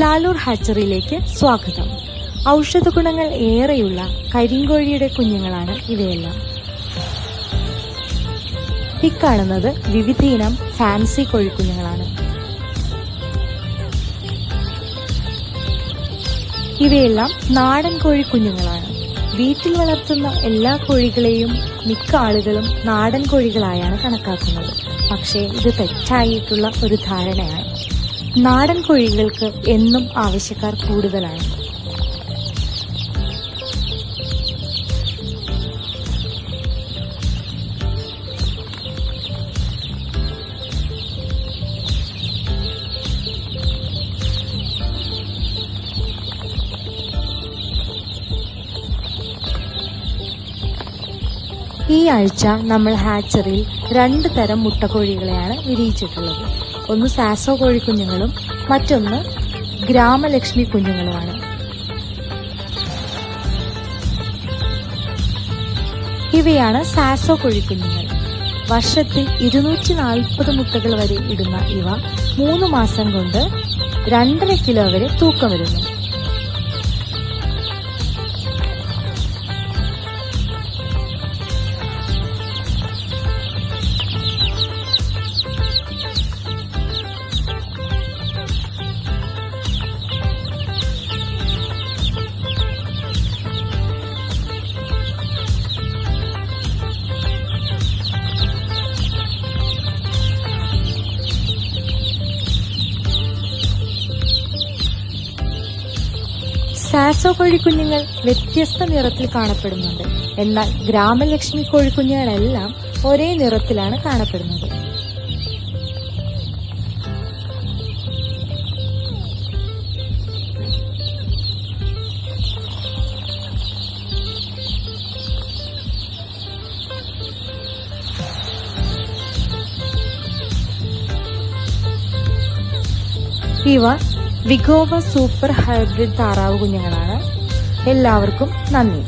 ലാലൂർ ഹാച്ചറിയിലേക്ക് സ്വാഗതം. ഔഷധ ഗുണങ്ങൾ ഏറെയുള്ള കരിങ്കോഴിയുടെ കുഞ്ഞുങ്ങളാണ് ഇവയെല്ലാം. ഇക്കാണുന്നത് വിവിധയിനം ഫാൻസി കോഴിക്കുഞ്ഞുങ്ങളാണ്. ഇവയെല്ലാം നാടൻ കോഴിക്കുഞ്ഞുങ്ങളാണ്. വീട്ടിൽ വളർത്തുന്ന എല്ലാ കോഴികളെയും മിക്ക ആളുകളും നാടൻ കോഴികളായാണ് കണക്കാക്കുന്നത്. പക്ഷേ ഇത് തെറ്റായിട്ടുള്ള ഒരു ധാരണയാണ്. നാടൻ കോഴികൾക്ക് എന്നും ആവശ്യക്കാർ കൂടുതലാണ്. ഈ ആഴ്ച നമ്മൾ ഹാച്ചറിയിൽ 2 തരം മുട്ടക്കോഴികളെയാണ് വിരിയിച്ചിട്ടുള്ളത്. ഒന്ന് സാസോ കോഴിക്കുഞ്ഞുങ്ങളും മറ്റൊന്ന് ഗ്രാമലക്ഷ്മി കുഞ്ഞുങ്ങളുമാണ്. ഇവയാണ് സാസോ കോഴിക്കുഞ്ഞുങ്ങൾ. വർഷത്തിൽ 240 മുട്ടകൾ വരെ ഇടുന്ന ഇവ 3 മാസം കൊണ്ട് 2.5 കിലോ വരെ തൂക്കം വരുന്നു. സാസോ കോഴിക്കുഞ്ഞുങ്ങൾ വ്യത്യസ്ത നിറത്തിൽ കാണപ്പെടുന്നുണ്ട്. എന്നാൽ ഗ്രാമലക്ഷ്മി കോഴിക്കുഞ്ഞുങ്ങളെല്ലാം ഒരേ നിറത്തിലാണ് കാണപ്പെടുന്നത്. ഇവ വിഗോവ സൂപ്പർ ഹൈബ്രിഡ് താറാവ് കുഞ്ഞുങ്ങളാണ്. എല്ലാവർക്കും നന്ദി.